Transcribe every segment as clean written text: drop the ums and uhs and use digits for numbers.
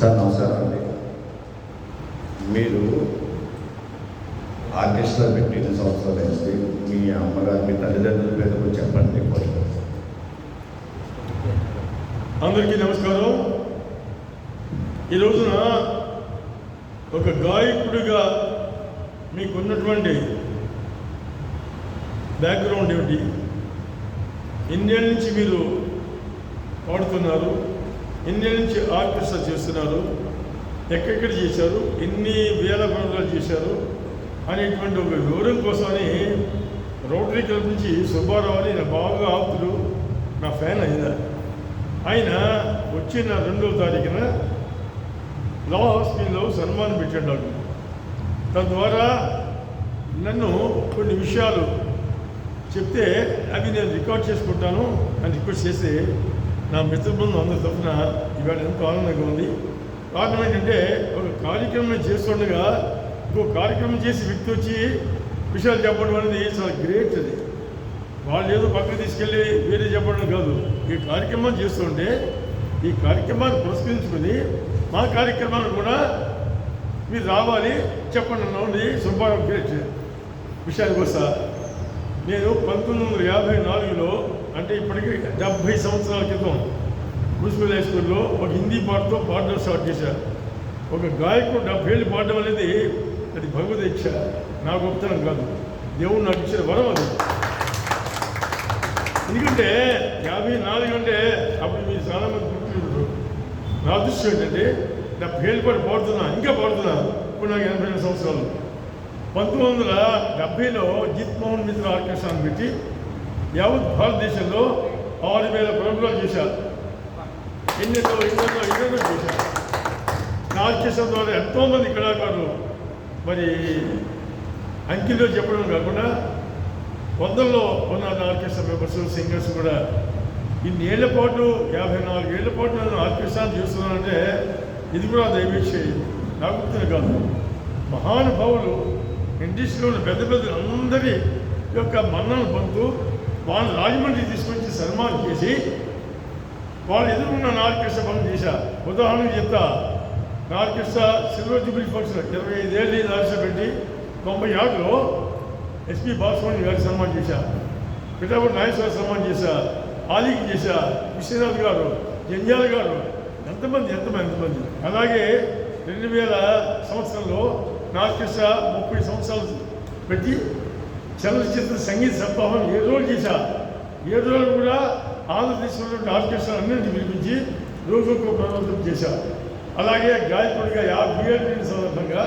Sir నమస్కారం అండి. మీరు ఆర్కెస్ట్రా పెట్టి 2 సంవత్సరాలు అయింది. మీ అమ్మగారు మీ తల్లిదండ్రుల పేరు గురించి చెప్పండి. అందరికీ నమస్కారం. ఈ రోజున ఒక గాయకుడిగా మీకున్నటువంటి బ్యాక్గ్రౌండ్ ఏమిటి? ఇన్నేళ్ళ నుంచి మీరు పాడుతున్నారు, ఇన్నేళ్ళ నుంచి ఆర్కెస్ట్రా చేస్తున్నారు, ఎక్కడెక్కడ చేశారు, ఎన్ని వేల ప్రోగ్రాలు చేశారు అనేటువంటి ఒక వివరం కోసమని రోటరీ క్లబ్ నుంచి సుబ్బారావు అని నా బాగా ఆప్తుడు, నా ఫ్యాన్ ఆయన వచ్చిన 2వ తారీఖున లా హాస్పిటల్లో సన్మానం పెట్టాడు నాకు. తద్వారా నన్ను కొన్ని విషయాలు చెప్తే అవి నేను రికార్డ్ చేసుకుంటాను అని రిక్వెస్ట్ చేసి నా మిత్ర బృందం అందరి తరఫున ఇవాళ ఎంతో ఆనందంగా ఉంది. కారణం ఏంటంటే ఒక కార్యక్రమం చేస్తుండగా ఇంకో కార్యక్రమం చేసి వ్యక్తి వచ్చి విషయాలు చెప్పడం అనేది చాలా గ్రేట్. అది వాళ్ళు ఏదో పక్కకు తీసుకెళ్ళి వేరే చెప్పడం కాదు. ఈ కార్యక్రమం చేస్తుంటే ఈ కార్యక్రమాన్ని పురస్కరించుకుని మా కార్యక్రమాన్ని కూడా మీరు రావాలి చెప్పండి అన్నది సుబ్బారావు గ్రేట్. విషయానికి వస్తా, నేను 1954లో అంటే ఇప్పటికీ 70 సంవత్సరాల క్రితం మున్సిపల్ హై స్కూల్లో ఒక హిందీ పాటతో పాడడం స్టార్ట్ చేశారు. ఒక గాయకుడు 70 ఏళ్ళు పాడడం అనేది అది భగవద్ ఇచ్చ, నా గొప్పతనం కాదు, దేవుడు నాకు ఇచ్చిన వరం అది. ఎందుకంటే 54 అంటే అప్పుడు మీరు చాలామంది గుర్తుంటారు. నా అదృష్టం ఏంటంటే 70 ఏళ్ళు పాటు పాడుతున్నా, ఇంకా పాడుతున్నా. ఇప్పుడు నాకు 82 సంవత్సరాలు. 1970లో జిత్ మోహన్ మిత్ర ఆర్కెస్ట్రాను పెట్టి యావత్ భారతదేశంలో 6000 ప్రోగ్రాలు చేశారు. ఎన్నెన్నో చేశారు. నా ఆర్కెస్ట్రా ద్వారా ఎంతోమంది కళాకారులు మరి అంకిలో చెప్పడం కాకుండా వందల్లో ఉన్న ఆర్కెస్ట్రా మెంబర్స్, సింగర్స్ కూడా ఇన్నేళ్ల పాటు 54 ఏళ్ల పాటు నేను ఆర్కెస్ట్రాను చేస్తున్నానంటే ఇది కూడా దయచేసి నాకు గుర్తునే కాదు. మహానుభావులు ఇండస్ట్రీలో పెద్ద పెద్ద అందరి యొక్క మన్నను పొందుతూ వాళ్ళు రాజమండ్రి తీసుకొచ్చి సన్మానం చేసి వాళ్ళు ఎదురుకున్న నా ఆర్కెస్ట్రా పనులు చేశా. ఉదాహరణకు చెప్తా, నా ఆర్కెస్ట్రా సిల్వర్ జూబ్లీ ఫంక్షన్ 25 ఏళ్ళు ఆర్కెస్ట్రా పెట్టి 96లో ఎస్పి బాలసుబ్రహ్మణ్యం గారికి సన్మానం చేశా, పిఠాపురం నాగేశ్వర సన్మానం చేశా, ఆలీకి చేశా, విశ్వనాథ్ గారు, జంజాల గారు, ఎంతమంది. అలాగే 2000 సంవత్సరంలో నా ఆర్కెస్ట్రా 30 సంవత్సరాలు పెట్టి చలనచిత్ర సంగీత సప్తాహం 7 రోజులు చేశా. 7 రోజులు కూడా ఆంధ్రప్రదేశ్లో ఆర్కెస్ట్రా అన్నింటినీ పిలిపించి రోజుకో ప్రోగ్రాం చేశా. అలాగే గాయకుడిగా 50 ఏళ్ళ సందర్భంగా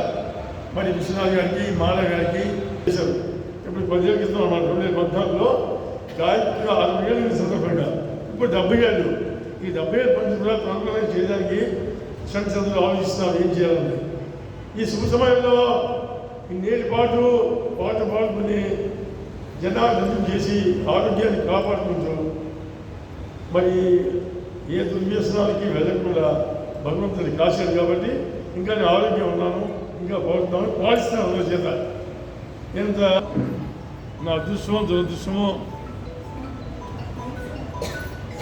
మరి విశ్వనాథ్ గారికి, మాల గారికి చేశారు. ఇప్పుడు 10 ఏళ్ళ క్రితం అన్నమాట 2014లో గాయకుడిగా 60 ఏళ్ళ సందర్భంగా ఇప్పుడు 70 ఏళ్ళు. ఈ 70 ఏళ్ళ పని కూడా ప్రోగ్రాం చేయడానికి సంస్థలు ఆలోచిస్తున్నారు ఏం చేయాలని. ఈ శుభ సమయంలో ఇన్నేళ్ళ పాటు పాట పాడుకుని జనాలను చేసి ఆరోగ్యాన్ని కాపాడుకుంటూ మరి ఏ దుర్వ్యసనాలకి వెళ్ళకుండా భగవంతుని కాశాను కాబట్టి ఇంకా నేను ఆరోగ్యం ఉన్నాను, ఇంకా పాడుతాను, పాడిస్తాను అందరి చేత. ఎంత నా అదృష్టమో దురదృష్టమో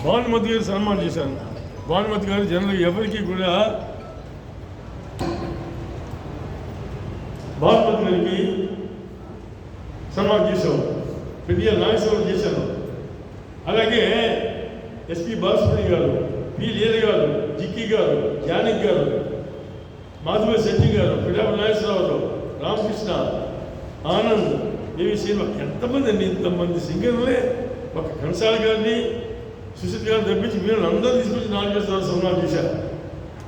భానుమతి గారు సన్మానం చేశాను. భానుమతి గారు జనరల్గా ఎవరికి కూడా భానుమతి గారికి సన్మానం చేశాను, పెద్ద నాగేశ్వరం చేశాను. అలాగే ఎస్పి బాలసుబ్రహ్మణ్యం గారు, పి లీల గారు, జిక్కి గారు, జానకి గారు, మాధవ శెట్టి గారు, పిఠాపురం నాగేశ్వరరావు, రామకృష్ణ, ఆనంద్, దేవి శ్రీనివా, ఎంతమంది అండి, ఇంతమంది సింగర్లే. ఒక కన్సాల్ గారిని, సుశీల్ గారిని తప్పించి మీరు అందరూ తీసుకొచ్చి 4 సన్మానం చేశారు.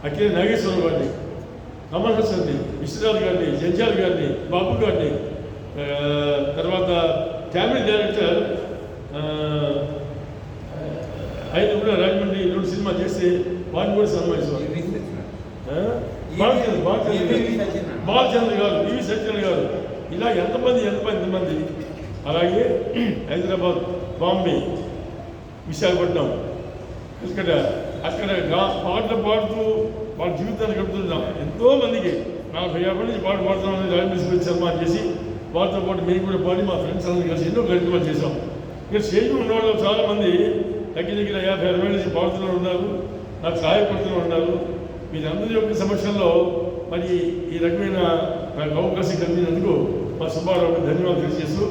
అఖిల నాగేశ్వరరావు గారిని, కమల్ హాసన్ని, విశ్వనాథ్ గారిని, జంజాల్ గారిని, బాబు గారిని, తర్వాత క్యామెరా డైరెక్టర్ ఆయన కూడా రాజమండ్రి 2 సినిమా చేసి వారిని కూడా సన్మానించారు. బాలచంద్ర గారు, వివి సత్యనారాయణ గారు, ఇలా ఎంతమంది. అలాగే హైదరాబాద్, బాంబే, విశాఖపట్నం, అక్కడ పాటలు పాడుతూ వాళ్ళ జీవితాన్ని గడుపుతున్నాం. ఎంతోమందికి 40-50 నుంచి పాడుతున్నామని రాజమండ్రి సన్మానం చేసి వారితో పాటు మేము కూడా పాడి మా ఫ్రెండ్స్ అందరూ కలిసి ఎన్నో కార్యక్రమాలు చేసాం. ఇక్కడ స్టేజ్ ఉన్న వాళ్ళు చాలామంది దగ్గర 50-60 ఏళ్ళ నుంచి పాడుతూనే ఉన్నారు, నాకు సహాయపడుతూనే ఉన్నారు. మీరందరి యొక్క సమక్షంలో మరి ఈ రకమైన నాకు అవకాశం కలిగినందుకు మా సుబ్బారావుకి ధన్యవాదాలు తెలియజేస్తూ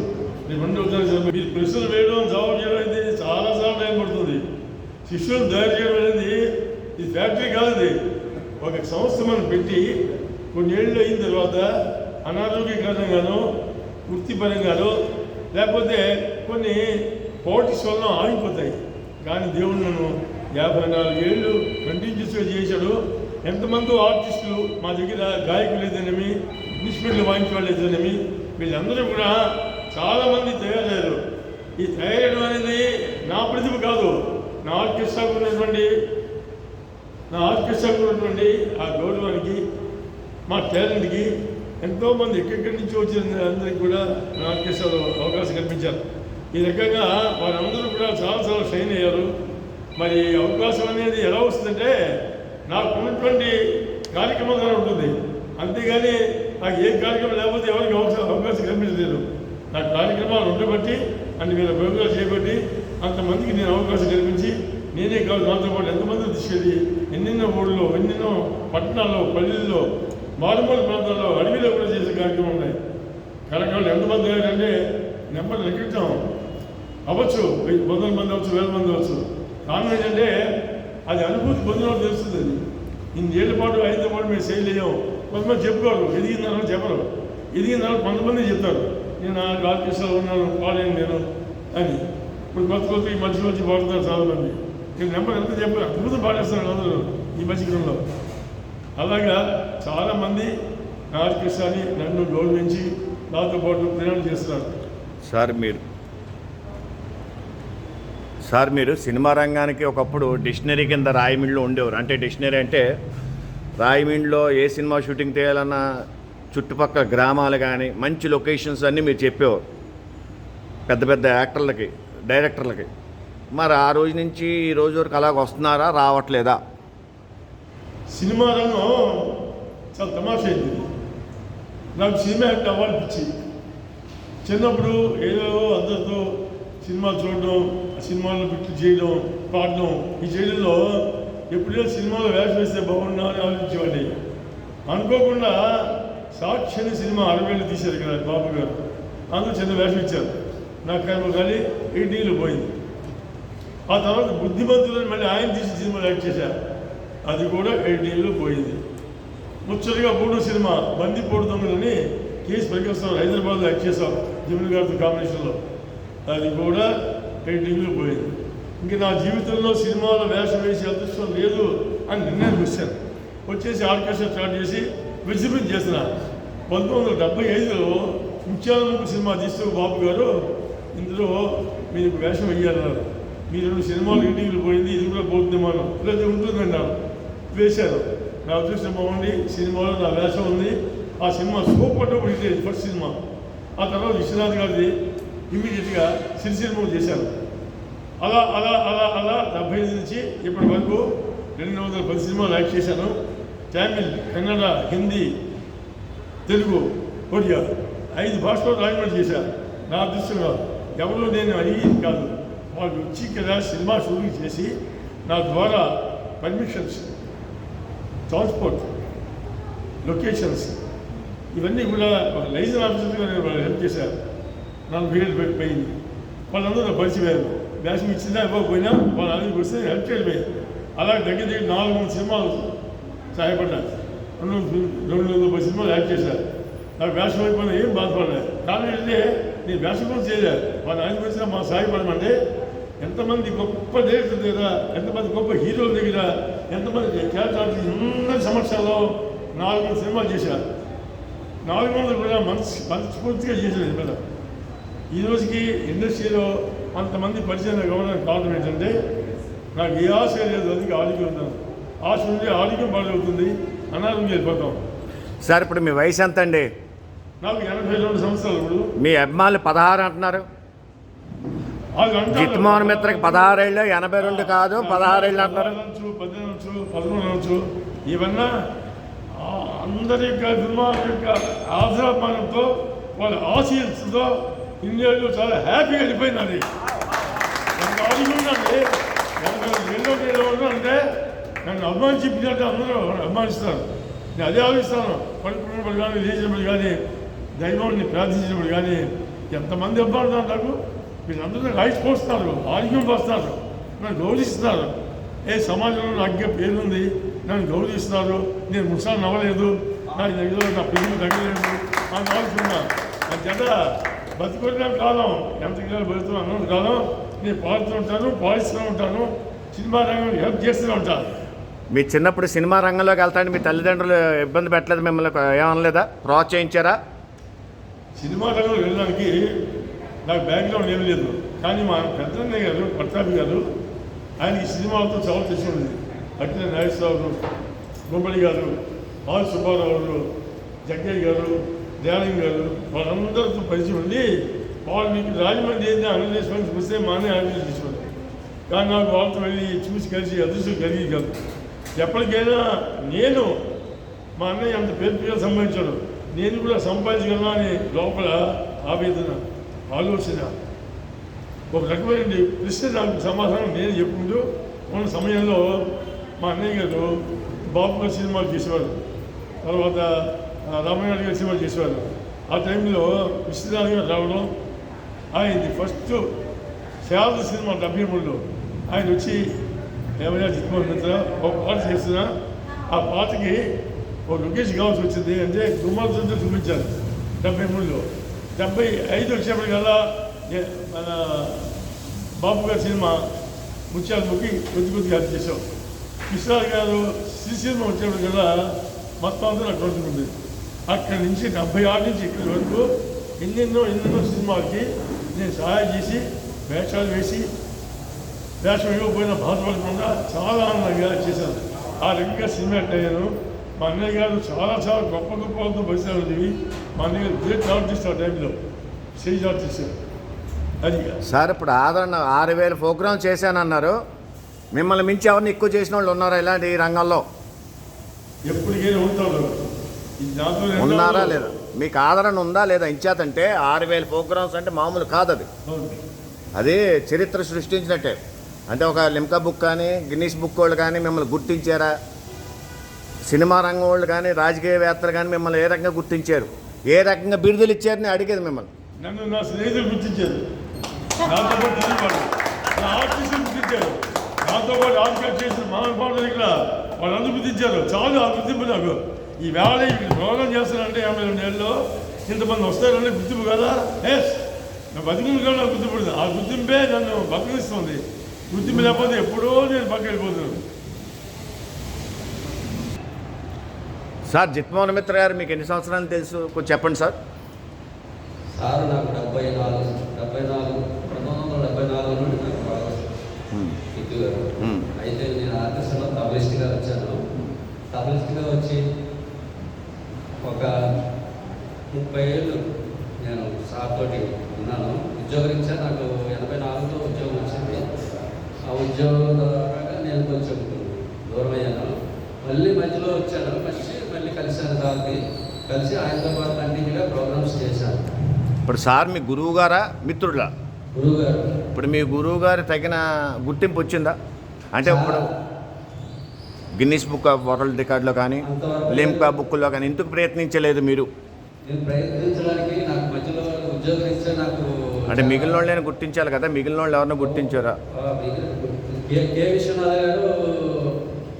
నేను రెండో తరగతి మీరు ప్రశ్నలు వేయడం జవాబు చేయడం అనేది చాలా టైం పడుతుంది. శిష్యులను తయారు చేయడం అనేది ఇది ఫ్యాక్టరీ కాదు, ఇది ఒక సంస్థ మనం పెట్టి కొన్ని ఏళ్ళు అయిన తర్వాత అనారోగ్య కారణంగానో వృత్తిపరంగానో లేకపోతే కొన్ని పాలిటిక్స్ వల్ల ఆగిపోతాయి. కానీ దేవుడు నన్ను 54 ఏళ్ళు కంటిన్యూస్గా చేశాడు. ఎంతమంది ఆర్టిస్టులు మా దగ్గర గాయకులు ఏదైనవి ఇన్స్ట్రుమెంట్లు వాయించే వాళ్ళు ఏదైనవి వీళ్ళందరూ కూడా చాలామంది తయారయ్యారు. ఈ తయారయ్యడం అనేది నా ప్రతిభ కాదు, నా ఆర్కెస్ట్రాకు ఉన్నటువంటి ఆ గౌరవానికి మా టాలెంట్కి ఎంతోమంది ఎక్కడెక్కడి నుంచి వచ్చిన అందరికీ కూడా నా ఆర్కెస్ట్రాలో అవకాశం కల్పించారు. ఈ రకంగా వారందరూ కూడా చాలా షైన్ అయ్యారు. మరి అవకాశం అనేది ఎలా వస్తుందంటే నాకు ఉన్నటువంటి కార్యక్రమం ద్వారా ఉంటుంది, అంతేగాని నాకు ఏ కార్యక్రమం లేకపోతే ఎవరికి అవకాశం కల్పించలేదు. నా కార్యక్రమాలు ఉండబట్టి అన్ని వేల ప్రోగ్రాలు చేయబట్టి అంతమందికి నేను అవకాశం కల్పించి నేనే కాదు నాతో పాటు ఎంతమంది తీసుకెళ్ళి ఎన్నెన్నో ఊళ్ళో ఎన్నెన్నో పట్టణాల్లో పల్లెల్లో మారుమూల ప్రాంతాల్లో అడవిలో కూడా చేసే కార్యక్రమం ఉన్నాయి. కార్యక్రమాలు ఎంతమంది అంటే నెంబర్ లెక్కించాం అవ్వచ్చు, 100 మంది అవ్వచ్చు, 1000 మంది అవ్వచ్చు. కారణం ఏంటంటే అది అనుభూతి పొందిన వాళ్ళు తెలుస్తుంది. అది ఇన్నేళ్ల పాటు ఆయనతో పాటు మేము చేయలేము. కొంతమంది చెప్పుకోరు, ఎదిగిందని చెప్పరు, ఎదిగిందని కొంతమంది చెప్తారు నేను ఆర్కెస్ట్రాలో ఉన్నాను పాడేను నేను అని. ఇప్పుడు కొత్త ఈ మధ్యలో వచ్చి పాడుతున్నారు చాలామంది. నేను నెంబర్ ఎంత చెప్పారు, అద్భుతం పాడేస్తున్నారు అందరూ ఈ మధ్యకాలంలో. అలాగా చాలామంది ఆర్కెస్ట్రాని నన్ను గౌరవించి నాతో పాటు ప్రయాణం చేస్తున్నారు. సార్ మీరు సినిమా రంగానికి ఒకప్పుడు డిక్షనరీ కింద రాయమిండ్లో ఉండేవారు. అంటే డిక్షనరీ అంటే రాయమిండ్లో ఏ సినిమా షూటింగ్ చేయాలన్నా చుట్టుపక్కల గ్రామాలు కానీ మంచి లొకేషన్స్ అన్నీ మీరు చెప్పేవారు పెద్ద పెద్ద యాక్టర్లకి, డైరెక్టర్లకి. మరి ఆ రోజు నుంచి ఈ రోజు వరకు అలాగ వస్తున్నారా, రావట్లేదా? సినిమా రంగం చాలా తమాషా అయింది. నాకు సినిమా యాక్ట్ అవ్వాలి పిచ్చి. చిన్నప్పుడు ఏదో అందరితో సినిమా చూడడం, సినిమాల్లో బిట్లు చేయడం, పాడడం, ఈ చేయడంలో ఎప్పుడైనా సినిమాలో వేషం వేస్తే బాగుండా అని ఆలోచించేవాడి. అనుకోకుండా సాక్షి అనే సినిమా 60 ఏళ్ళు తీశారు కదా బాబు గారు, అందులో చిన్న వేషం ఇచ్చారు. నాకు కానీ 80 పోయింది. ఆ తర్వాత బుద్ధిమంతులని మళ్ళీ ఆయన తీసి సినిమాలు యాక్ట్ చేశారు, అది కూడా 80 పోయింది. ముచ్చటగా 3వ సినిమా బందిపోటు దొంగలని కేసు ప్రకాశరావు హైదరాబాద్లో యాక్ట్ చేశారు జమున గారితో కాంబినేషన్లో, అది కూడా 80 పోయింది. ఇంక నా జీవితంలో సినిమాలో వేషం వేసి అదృష్టం లేదు అని నిర్ణయానికి వచ్చాను. వచ్చేసి ఆర్కెస్ట్రా స్టార్ట్ చేసి విజిబిట్ చేసిన 1975లో ముత్యాలముఖి సినిమా తీస్తూ బాబు గారు ఇందులో మీరు వేషం వేయాలన్నారు. మీరు 2 సినిమాలు 80 పోయింది, ఇది కూడా పోతుందేమో లేదా ఉంటుందన్నారు. వేశారు. నా అదృష్టం బాగుండి సినిమాలో నా వేషం ఉంది. ఆ cinema super duper hit, first cinema. ఆ తర్వాత విశ్వనాథ్ గారిది ఇమీడియట్గా సిరిసినిమా చేశాను. అలా అలా అలా అలా 75 నుంచి ఇప్పటి వరకు 210 సినిమాలు యాక్ట్ చేశాను. తమిళ్, కన్నడ, హిందీ, తెలుగు, ఒడియా 5 భాషలో రాయమంట చేశాను. నా అదృష్టంగా ఎవరు నేను అడిగింది కాదు, వాళ్ళు వచ్చి కదా సినిమా షూటింగ్ చేసి నా ద్వారా పర్మిషన్స్, ట్రాన్స్పోర్ట్, లొకేషన్స్ ఇవన్నీ కూడా ఒక లైసెన్స్ ఆఫీసర్గా నేను వాళ్ళు హెల్ప్ చేశారు. 40 ఏళ్ళు పోయింది. వాళ్ళందరూ నా పరిచయం వేషం ఇచ్చిందా ఇవ్వకపోయినా వాళ్ళు అందరికి వస్తే హెల్ప్ చేయలేదు. అలా దగ్గర 400 సినిమాలు సహాయపడ్డాను. 210 సినిమాలు యాక్ట్ చేశారు. నాకు వేషం అయిపోయినా ఏం బాధపడలేదు. కారణం ఏంటంటే నేను వేషం కూడా చేయలేదు. వాళ్ళు ఆయన వచ్చినా మా సహాయపడమంటే ఎంతమంది గొప్ప డైరెక్టర్ దగ్గర, ఎంతమంది గొప్ప హీరోల దగ్గర, ఎంతమంది క్యారెక్టర్ ఆర్టిస్ట్ అందరి సమక్షంలో 400 సినిమాలు చేశారు. 400 కూడా మనస్ఫూర్తిగా చేశారు. కదా ఈ రోజుకి ఇండస్ట్రీలో అంతమంది పరిచయం గమనానికి కారణం ఏంటంటే నాకు ఏ ఆశ లేదు, అందుకే ఆరోగ్యం ఉన్నాను. ఆశ ఉంటే ఆరోగ్యం బాగుంటుంది, అనారోగ్యం వెళ్ళిపోతాం. సార్ ఇప్పుడు మీ వయసు ఎంత అండి? నాకు 82 సంవత్సరాలు. ఇప్పుడు మీ అభిమానులు 16 అంటున్నారు. జిత్మోహన్ మిత్రకి 16 ఏళ్ళు, 82 కాదు 16 ఏళ్ళు అంటున్నారు. 18, 13 ఇవన్నా అందరి యొక్క అభిమానుల యొక్క ఆదరాభిమానంతో వాళ్ళ ఆశీస్సుతో ఇండియాలో చాలా హ్యాపీగా వెళ్ళిపోయింది. అది ఎంత ఆరోగ్యం ఉందండి. 82 అంటే నన్ను అభిమానించినట్టు అందరూ అభిమానిస్తారు. నేను అదే ఆలోచిస్తాను. పడుకున్నప్పుడు కానీ, లేచినప్పుడు కానీ, దైవాన్ని ప్రార్థించినప్పుడు కానీ ఎంతమంది అభిమానులు నాకు. వీళ్ళందరూ రైట్స్ పోస్తున్నారు, ఆరోగ్యం పోస్తున్నారు, నన్ను గౌరవిస్తున్నారు. సమాజంలో నాకు పేరుంది, నన్ను గౌరవిస్తున్నారు. నేను ముసాలు నవ్వలేదు, నాకు ఏదో నా పెళ్లి తగ్గలేదు అని ఆలోచున్నా. నా చేత బతికొట్టిన కాలం ఎంతకాలం బతుకుతున్నా అన్నది కాలం నేను పాడుతూ ఉంటాను, పాడిస్తూ ఉంటాను, సినిమా రంగంలో హెల్ప్ చేస్తూనే ఉంటాను. మీ చిన్నప్పుడు సినిమా రంగంలోకి వెళ్తాండి మీ తల్లిదండ్రులు ఇబ్బంది పెట్టలేదు, మిమ్మల్ని ఏమనలేదా, ప్రోత్సహించారా? సినిమా రంగంలో వెళ్ళడానికి నాకు బ్యాక్గ్రౌండ్ ఏమీ లేదు. కానీ మా పెద్దన్నయ్య గారు ప్రతాప్ గారు ఆయనకి సినిమాలతో చాలా తెలిసి ఉంది. అట్లే నాగేశ్వరరావు, గుమ్మడి గారు, ఆర్ సుబ్బారావు గారు, జగ్గయ్య గారు, దయానంద్ గారు, వాళ్ళందరితో పరిచయం ఉంది. వాళ్ళు మీకు రాజమండ్రి ఏంటి ఆంధ్రప్రదేశ్ నుంచి వస్తే మానే ఆంధ్రప్రదేశ్ తీసుకోండి. కానీ నాకు వాళ్ళతో వెళ్ళి చూసి కలిసి అదృష్టం కలిగి కాదు. ఎప్పటికైనా నేను మా అన్నయ్య అంత పేరు సంపాదించాడు, నేను కూడా సంపాదించగలను అని లోపల ఆవేదన, ఆలోచన, ఒక రకమైన ప్రశ్న నాకు సమాధానం నేను చెప్పుకుంటూ ఉన్న సమయంలో మా అన్నయ్య గారు బాబు గారు సినిమాలు చేసేవారు, తర్వాత రామనాయుడు గారు సినిమాలు చేసేవారు. ఆ టైంలో విశ్వనాథ్ గారు రావడం, ఆయనది ఫస్ట్ శారద సినిమా 73లో ఆయన వచ్చి ఏమైనా చిత్ర ఒక పాట చేస్తున్నా. ఆ పాటకి ఒక లొకేషన్ కావాల్సి వచ్చింది. అంటే దుమ్మాలతో చూపించారు 73లో. 75 వచ్చేప్పటికల్లా మన బాబు గారి సినిమా ముత్యాల ముక్కి కొద్దిగా అది చేసాం. విశ్వనాథ్ గారు సినిమా వచ్చేప్పటికల్లా మొత్తం అంతా నాకు కొడుతుంది. అక్కడి నుంచి 76 నుంచి ఇక్కడి వరకు ఎన్నెన్నో సినిమాలకి నేను సహాయం చేసి వేషాలు వేసి వేషం ఇవ్వకపోయినా బాధపడకుండా చాలా ఆనందంగా చేశాను. ఆ రకంగా సినిమా అయ్యాను. మా అన్నయ్య గారు చాలా చాలా గొప్ప వాళ్ళతో పరిచయాలు ఉండేవి. మా అన్నయ్య గారు గ్రేట్ ఆర్టిస్ట్ ఆ టైంలో, స్టేజ్ ఆర్టిస్ట్. అది సార్ ఇప్పుడు ఆదరణ 6000 ప్రోగ్రామ్ చేశానన్నారు. మిమ్మల్ని మించి ఎవరిని ఎక్కువ చేసిన వాళ్ళు ఉన్నారా ఇలాంటి రంగంలో? ఎప్పటికైనా ఉంటారు. ఉన్నారా లేదా? మీకు ఆదరణ ఉందా లేదా? ఇంచేతంటే 6000 ప్రోగ్రామ్స్ అంటే మామూలు కాదు. అది చరిత్ర సృష్టించినట్టే. అంటే ఒక లిమ్కా బుక్ కానీ, గిన్నీస్ బుక్ వాళ్ళు కానీ మిమ్మల్ని గుర్తించారా? సినిమా రంగం వాళ్ళు కానీ, రాజకీయవేత్తలు కానీ మిమ్మల్ని ఏ రకంగా గుర్తించారు? ఏ రకంగా బిరుదులు ఇచ్చారని అడిగేది మిమ్మల్ని. నన్ను నా స్నేహితులు గుర్తించారు, నాతో పాటు చదివాడు, నా ఆర్టిస్టులు గుర్తించారు, నాతో పాటు ఆర్టిస్ట్ చేసిన మహానుభావులు ఇక్కడ వాళ్ళందరూ గుర్తించారు. చాలా ఆ గుర్తింపు నాకు. ఈ వేళ ఇక్కడ ప్రోగ్రాం చేస్తానంటే 52 ఏళ్ళలో ఇంతమంది వస్తారంటే గుర్తింపు కదా. నా బతుకులు కూడా నాకు గుర్తింపు. ఆ గుర్తింపే నన్ను బతికిస్తుంది. గుర్తింపు లేకపోతే ఎప్పుడో నేను పక్కకి వెళ్ళిపోతున్నాను. సార్ జిత్మోహన్ మిత్ర గారు మీకు ఎన్ని సంవత్సరాలు తెలుసు కొంచెం చెప్పండి సార్. సార్ నాకు 1974 నుండి నాకు బాగా కిట్టు గారు. అయితే నేను ఆర్కెస్ట్రాలో తబలిస్ట్గా వచ్చాను. తబలిస్ట్గా వచ్చి ఒక 30 ఏళ్ళు నేను సార్ తోటి ఉన్నాను. ఉద్యోగరీత్యా నాకు 84లో ఉద్యోగం వచ్చింది. ఆ ఉద్యోగం ద్వారా నేను కొంచెం దూరం అయ్యాను. మళ్ళీ మధ్యలో వచ్చాను, మళ్ళీ కలిశాను సార్కి. కలిసి ఆయనతో పాటు కంటిన్యూగా ప్రోగ్రామ్స్ చేశాను. ఇప్పుడు సార్ మీ గురువు గారా మిత్రుడా? గురువు గారు. ఇప్పుడు మీ గురువు గారు తగిన గుర్తింపు వచ్చిందా? అంటే ఇప్పుడు గిన్నీస్ బుక్ ఆఫ్ వరల్డ్ రికార్డులో కానీ, లిమ్కా బుక్లో కానీ ఎందుకు ప్రయత్నించలేదు మీరు? నేను ప్రయత్నించడానికి నాకు మధ్యలో ఉద్యోగం ఇచ్చే నాకు అంటే మిగిలిన వాళ్ళని గుర్తించాలి కదా, మిగిలిన వాళ్ళు ఎవరినో గుర్తించారా? కే విశ్వనాథ్ గారు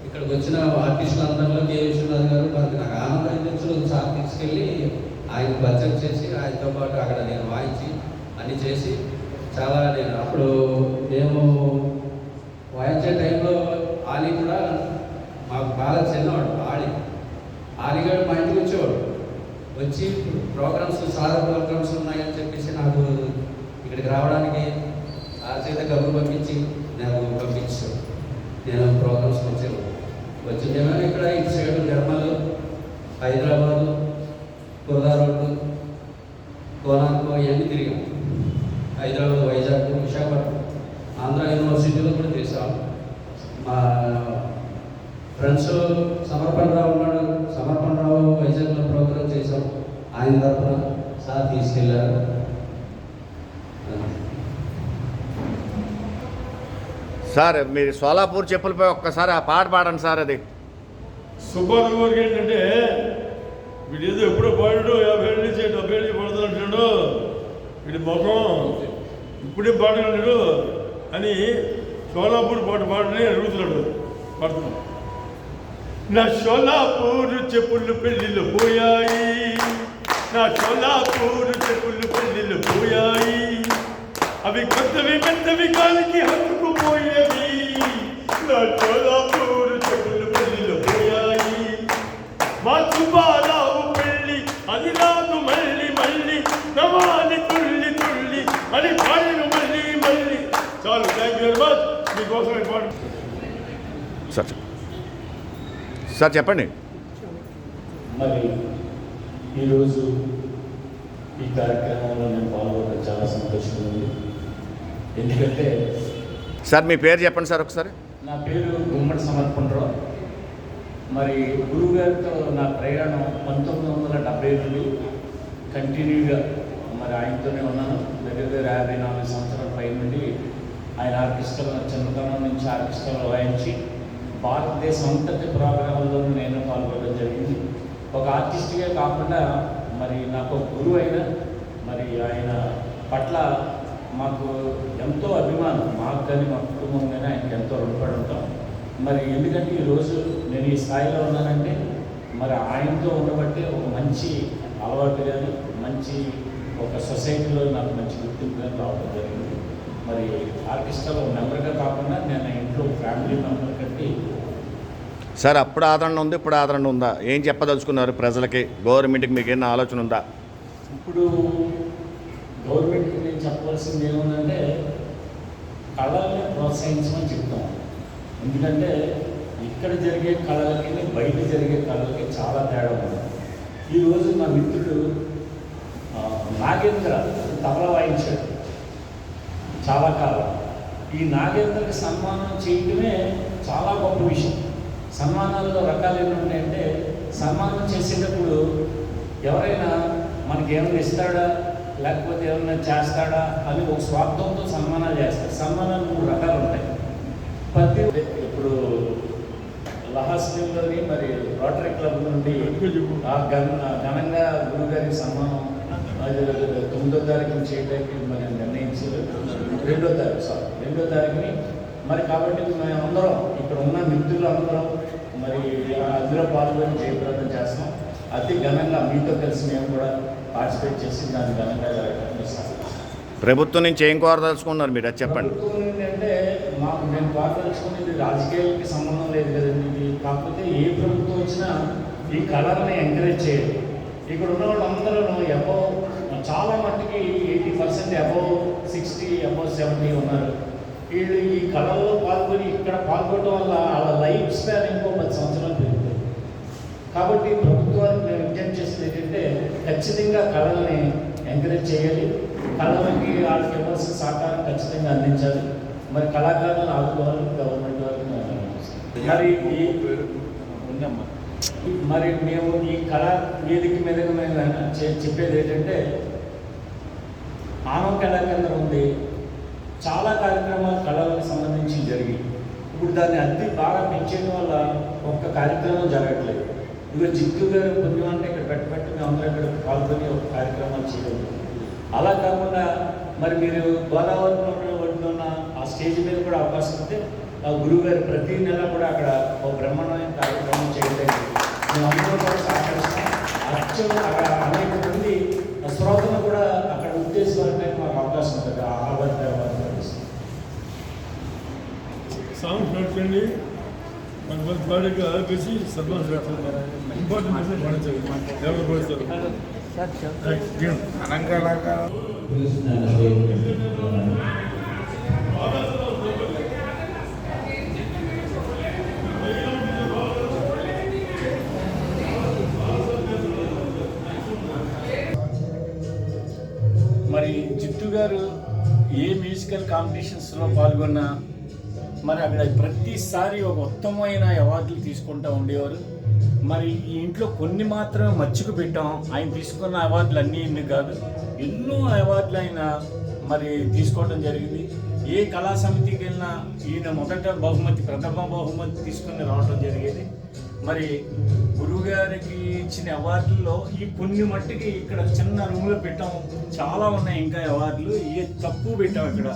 ఇక్కడికి వచ్చిన ఆర్టిస్టులందరిలో కే విశ్వనాథ్ గారు నాకు ఆనందం అనిపించడం. సార్ తీసుకెళ్ళి ఆయన పరిచయం చేసి ఆయనతో పాటు అక్కడ నేను వాయించి అన్నీ చేసి చాలా నేను అప్పుడు మేము వాయించే టైంలో ఆలి కూడా మాకు బాగా చిన్నవాడు. ఆలిగాడు మా ఇంటికి వచ్చేవాడు. వచ్చి ప్రోగ్రామ్స్ సార్ ప్రోగ్రామ్స్ ఉన్నాయని చెప్పేసి నాకు ఇక్కడికి రావడానికి ఆ చేత కబురు పంపించాను. నేను ప్రోగ్రామ్స్ వచ్చాను. వచ్చిందేమో ఇక్కడ ఇటు సైడు నిర్మల్, హైదరాబాదు, కుర్దా రోడ్డు, కోనార్కు ఇవన్నీ తిరిగాం. హైదరాబాద్, వైజాగ్, విశాఖపట్నం, ఆంధ్ర యూనివర్సిటీలో కూడా చేశాం. మా ఫ్రెండ్స్ సమర్పణరావు ఉన్నాడు. సమర్పణరావు వైజాగ్లో ప్రోగ్రామ్ చేశాం. ఆయన తరఫున సార్ తీసుకెళ్ళారు. సార్ మీరు సోలాపూర్ చెప్పులపై ఒక్కసారి ఆ పాట పాడండి సార్. అది సుబ్బారావు గారికి ఏంటంటే వీడు ఏదో ఎప్పుడో పాడాడు 50 ఏళ్ళ నుంచి 70 ఏళ్ళ నుంచి పడుతున్నట్టు వీడి ముఖం ఇప్పుడే పాడగలడు అని సోలాపూర్ పాట పాడని అడుగుతున్నాడు. పాడుతున్నాడు. నా సోలాపూర్ చెప్పులు పెళ్ళిళ్ళు పోయాయి, నా సోలాపూర్ చెప్పులు పెళ్ళిళ్ళు పోయాయి, అవి కొత్తవి మెత్తవి కాలికి హత్తుకుపోయేవి, నా సోలాపూర్ చెప్పులు పెళ్ళిళ్ళు పోయాయి, మా సుబ్బారావు పెళ్ళి అది రాదు మళ్ళీ మళ్ళీ, నవాని తుల్లి తుల్లి అని పాడిను మళ్ళీ మళ్ళీ. చాలు, థ్యాంక్ యూ వెరీ మచ్. మీకోసం పాడు సార్. సార్ చెప్పండి. మరి ఈరోజు ఈ కార్యక్రమంలో నేను పాల్గొనడం చాలా సంతోషంగా ఉంది. ఎందుకంటే సార్ మీ పేరు చెప్పండి సార్ ఒకసారి. నా పేరు గుమ్మడి సమర్పణరావు. మరి గురువుగారితో నా ప్రయాణం 1970 నుండి కంటిన్యూగా మరి ఆయనతోనే ఉన్నాను. దగ్గర దగ్గర 54 సంవత్సరాల పై నుండి ఆయన ఆర్కెస్ట్రా చిన్నతనం నుంచి ఆర్కెస్ట్రాలో వాయించి భారతదేశం అంతటి ప్రోగ్రాంలో నేను పాల్గొనడం జరిగింది. ఒక ఆర్టిస్ట్గా కాకుండా మరి నాకు ఒక గురువు అయిన మరి ఆయన పట్ల మాకు ఎంతో అభిమానం, మాకు కానీ మా కుటుంబం కానీ ఆయనకి ఎంతో రుణపడి ఉంటాం. మరి ఎందుకంటే ఈరోజు నేను ఈ స్థాయిలో ఉన్నానంటే మరి ఆయనతో ఉండబట్టి ఒక మంచి అలవాటు కానీ మంచి ఒక సొసైటీలో నాకు మంచి గుర్తింపు కానీ రావడం జరిగింది. మరి ఆర్కెస్ట్రాలో మెంబర్గా కాకుండా నేను ఇంట్లో ఫ్యామిలీ మెంబర్ కట్టి. సార్ అప్పుడు ఆదరణ ఉంది, ఇప్పుడు ఆదరణ ఉందా? ఏం చెప్పదలుచుకున్నారు ప్రజలకి, గవర్నమెంట్కి మీకు ఏమైనా ఆలోచన ఉందా? ఇప్పుడు గవర్నమెంట్కి నేను చెప్పవలసింది ఏముందంటే కళల్ని ప్రోత్సహించమని చెప్తాం. ఎందుకంటే ఇక్కడ జరిగే కళలకి బయట జరిగే కళలకి చాలా తేడా ఉంది. ఈరోజు నా మిత్రుడు నాగేంద్ర తబలా వాయించాడు చాలా కాలం. ఈ నాగేంద్రకి సన్మానం చేయడమే చాలా గొప్ప విషయం. సన్మానాల్లో రకాలు ఏమి ఉంటాయంటే సన్మానం చేసేటప్పుడు ఎవరైనా మనకి ఏమైనా ఇస్తాడా లేకపోతే ఏమైనా చేస్తాడా అని ఒక స్వార్థంతో సన్మానాలు చేస్తారు. సన్మానాలు 3 రకాలు ఉంటాయి. ప్రతి ఇప్పుడు లహాస్యంలోని మరి రోటరీ క్లబ్ నుండి ఘనంగా గురుగారికి సన్మానం 9వ తారీఖున చేయడానికి మరి నిర్ణయించారు. 2వ తారీఖుని మరి కాబట్టి మేము అందరం ఇక్కడ ఉన్న మిత్రులు అందరం మరి అందులో పాల్గొని జయప్రదం చేస్తాం. అతి ఘనంగా మీతో కలిసి మేము కూడా పార్టిసిపేట్ చేసి దాన్ని ఘనంగా జరగడం. ప్రభుత్వం నుంచి ఏం కోరదలుచుకున్నారు మీరు, అది చెప్పండి. ప్రభుత్వం ఏంటంటే మాకు నేను కోరదలుచుకునేది రాజకీయాలకి సంబంధం లేదు కదండి. ఇది కాకపోతే ఏ ప్రభుత్వం వచ్చినా ఈ కళని ఎంకరేజ్ చేయాలి. ఇక్కడ ఉన్న వాళ్ళందరూ చాలా మట్టుకి 80% అబౌవ్ 60 అబౌవ్ 70 ఉన్నారు. వీళ్ళు ఈ కళల్లో పాల్గొని ఇక్కడ పాల్గొనడం వల్ల వాళ్ళ లైఫ్ స్పాన్ ఇంకో 10 సంవత్సరాలు పెరుగుతుంది. కాబట్టి ప్రభుత్వానికి నేను విజ్ఞప్తి చేసేది ఏంటంటే ఖచ్చితంగా కళల్ని ఎంకరేజ్ చేయాలి. కళలకి వాళ్ళకి ఇవ్వాల్సిన సహకారం ఖచ్చితంగా అందించాలి. మరి కళాకారులను ఆదుకోవాలి గవర్నమెంట్ వారికి. మరి మేము ఈ కళా వేదిక మీదగా మేము చెప్పేది ఏంటంటే ఆనం కళా కేంద్రం ఉంది. చాలా కార్యక్రమాలు కళలకు సంబంధించి జరిగి ఇప్పుడు దాన్ని అద్దె బాగా పెంచేయడం వల్ల ఒక్క కార్యక్రమం జరగట్లేదు. ఇదిగో జిత్తు గారు పుణ్యం అంటే ఇక్కడ పెట్టి మేము అందరం ఇక్కడ పాల్గొని ఒక కార్యక్రమాలు చేయగలుగుతాం. అలా కాకుండా మరి మీరు గోదావరి ఉన్న ఆ స్టేజ్ మీద కూడా అవకాశం ఉంటే ఆ గురువు గారు ప్రతి నెల కూడా అక్కడ ఒక బ్రహ్మాండమైన కార్యక్రమం చేయడానికి మేము అందరూ కూడా సహకరిస్తాం. అక్కడ అనేక మంది శ్రోతలు కూడా అక్కడ ఉద్దేశపరమైన మాకు అవకాశం ఉంటుంది. సాంగ్స్ పెట్టండి, మన బాడీగా కలిసి సన్మానం పెడతారు. ఇంపార్టెంట్ మెసేజ్ పాటించాలి. ఎవరు పడతారు మరి జిత్తు గారు ఏ మ్యూజికల్ కాంపిటీషన్స్లో పాల్గొన్నా మరి అక్కడ ప్రతిసారి ఒక ఉత్తమమైన అవార్డులు తీసుకుంటూ ఉండేవారు. మరి ఈ ఇంట్లో కొన్ని మాత్రమే మచ్చుకు పెట్టాం. ఆయన తీసుకున్న అవార్డులు అన్నీ ఇన్ని కాదు, ఎన్నో అవార్డులు ఆయన మరి తీసుకోవడం జరిగింది. ఏ కళా సమితికి ఈయన మొదట బహుమతి, ప్రథమ బహుమతి తీసుకుని రావడం జరిగేది. మరి గురువుగారికి ఇచ్చిన అవార్డుల్లో ఈ కొన్ని మట్టికి ఇక్కడ చిన్న రూమ్లో పెట్టాం. చాలా ఉన్నాయి ఇంకా అవార్డులు, ఇవి తక్కువ పెట్టాం ఇక్కడ.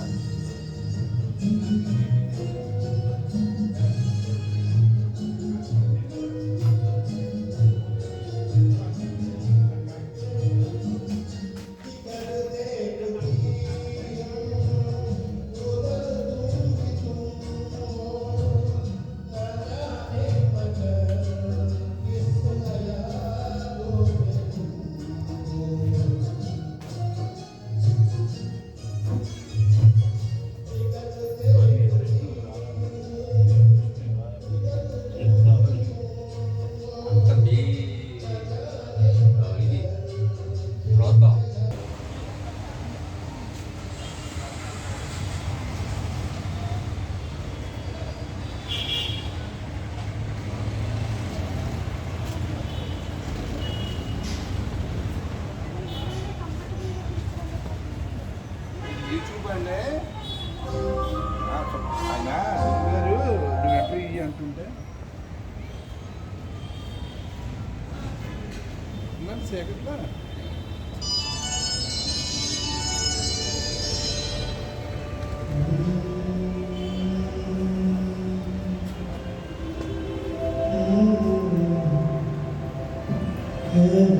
అంత మీ ఇది ప్రోత్సాహం. యూట్యూబ్ అంటే ఆయన గారు నువ్వు ఎట్లా ఇవి అంటుంటే సేకట్లా Oh